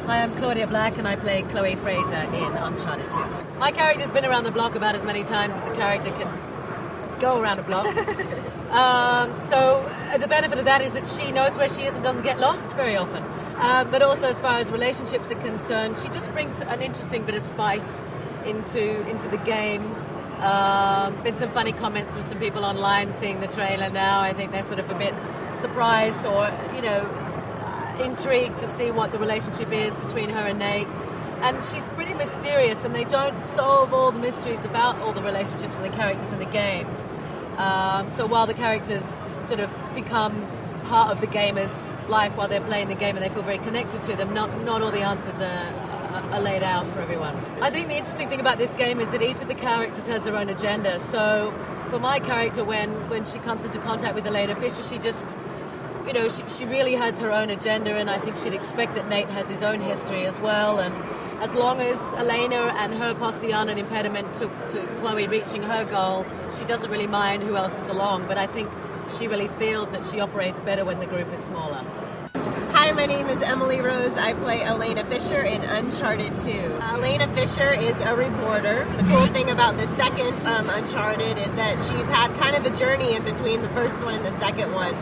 Hi, I'm Claudia Black and I play Chloe Fraser in Uncharted 2. My character's been around the block about as many times as a character can go around a block. So the benefit of that is that she knows where she is and doesn't get lost very often. But also as far as relationships are concerned, she just brings an interesting bit of spice into the game. Been some funny comments from some people online seeing the trailer now. I think they're sort of a bit surprised or, intrigued to see what the relationship is between her and Nate. And she's pretty mysterious, and they don't solve all the mysteries about all the relationships and the characters in the game. So while the characters sort of become part of the gamer's life while they're playing the game and they feel very connected to them, not all the answers are laid out for everyone. I think the interesting thing about this game is that each of the characters has their own agenda. So for my character, when she comes into contact with Elena Fisher, she just, she really has her own agenda, and I think she'd expect that Nate has his own history as well. And as long as Elena and her posse aren't an impediment to Chloe reaching her goal, she doesn't really mind who else is along. But I think she really feels that she operates better when the group is smaller. Hi, my name is Emily Rose. I play Elena Fisher in Uncharted 2. Elena Fisher is a reporter. The cool thing about the second Uncharted is that she's had kind of a journey in between the first one and the second one.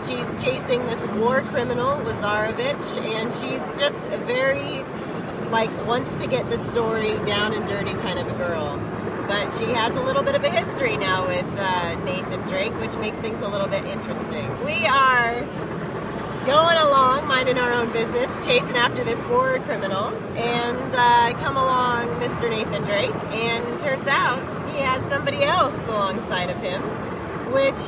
She's chasing this war criminal, Lazarevich, and she's just a very, wants to get the story down and dirty kind of a girl. But she has a little bit of a history now with Nathan Drake, which makes things a little bit interesting. We are going along, minding our own business, chasing after this war criminal, and come along Mr. Nathan Drake, and turns out he has somebody else alongside of him, which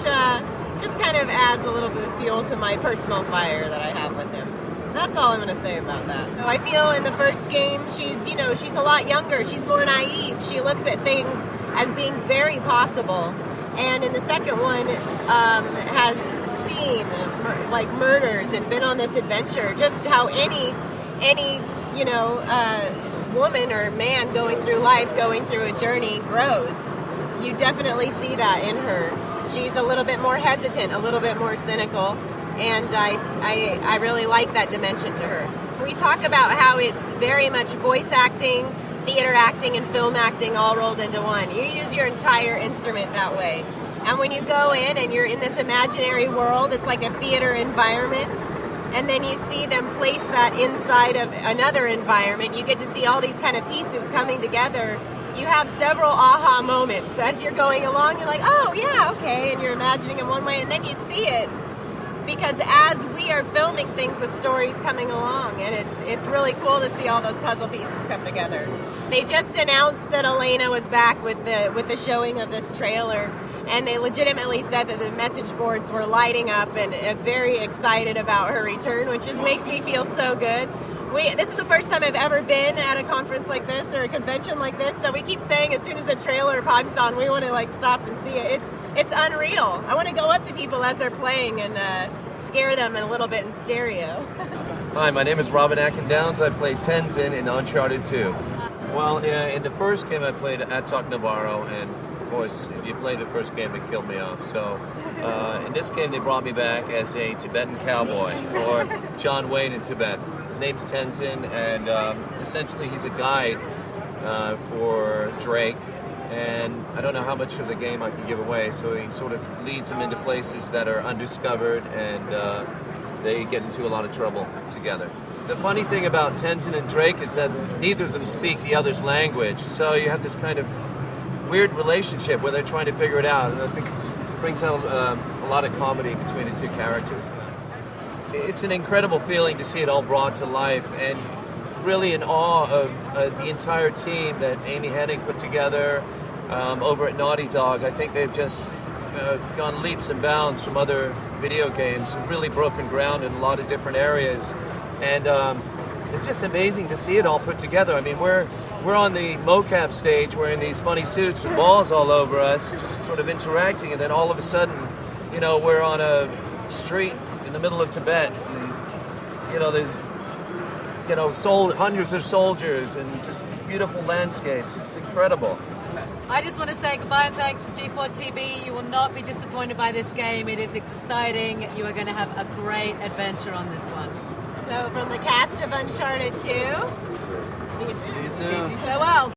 just kind of adds a little bit of fuel to my personal fire that I have with him. That's all I'm going to say about that. So I feel in the first game, she's a lot younger, she's more naive, she looks at things as being very possible. And in the second one, has seen murders and been on this adventure. Just how any woman or man going through life, going through a journey, grows. You definitely see that in her. She's a little bit more hesitant, a little bit more cynical, and I really like that dimension to her. We talk about how it's very much voice acting, theater acting, and film acting all rolled into one. You use your entire instrument that way. And when you go in and you're in this imaginary world, it's like a theater environment, and then you see them place that inside of another environment. You get to see all these kind of pieces coming together. You have several aha moments as you're going along. You're like, oh yeah, okay, and you're imagining in one way, and then you see it. Because as we are filming things, the story's coming along, and it's really cool to see all those puzzle pieces come together. They just announced that Elena was back with the showing of this trailer, and they legitimately said that the message boards were lighting up and very excited about her return, which just makes me feel so good. This is the first time I've ever been at a conference like this or a convention like this, so we keep saying as soon as the trailer pops on, we want to stop and see it. It's unreal. I want to go up to people as they're playing and scare them a little bit in stereo. Hi, my name is Robin Atkins-Downs. I play Tenzin in Uncharted 2. Well, in the first game I played Atok Navarro, and of course, if you played the first game, it killed me off. So in this game, they brought me back as a Tibetan cowboy, or John Wayne in Tibet. His name's Tenzin, and essentially he's a guide for Drake. And I don't know how much of the game I can give away, so he sort of leads them into places that are undiscovered, and they get into a lot of trouble together. The funny thing about Tenzin and Drake is that neither of them speak the other's language, so you have this kind of weird relationship where they're trying to figure it out, and I think it brings out a lot of comedy between the two characters. It's an incredible feeling to see it all brought to life, and really in awe of the entire team that Amy Hennig put together over at Naughty Dog. I think they've just gone leaps and bounds from other video games and really broken ground in a lot of different areas. And it's just amazing to see it all put together. I mean, we're on the mocap stage wearing these funny suits with balls all over us, just sort of interacting, and then all of a sudden, we're on a street in the middle of Tibet, and there's hundreds of soldiers and just beautiful landscapes. It's incredible. I just want to say goodbye and thanks to G4TV. You will not be disappointed by this game. It is exciting. You are going to have a great adventure on this one. So from the cast of Uncharted 2, see you soon. See you soon. Farewell.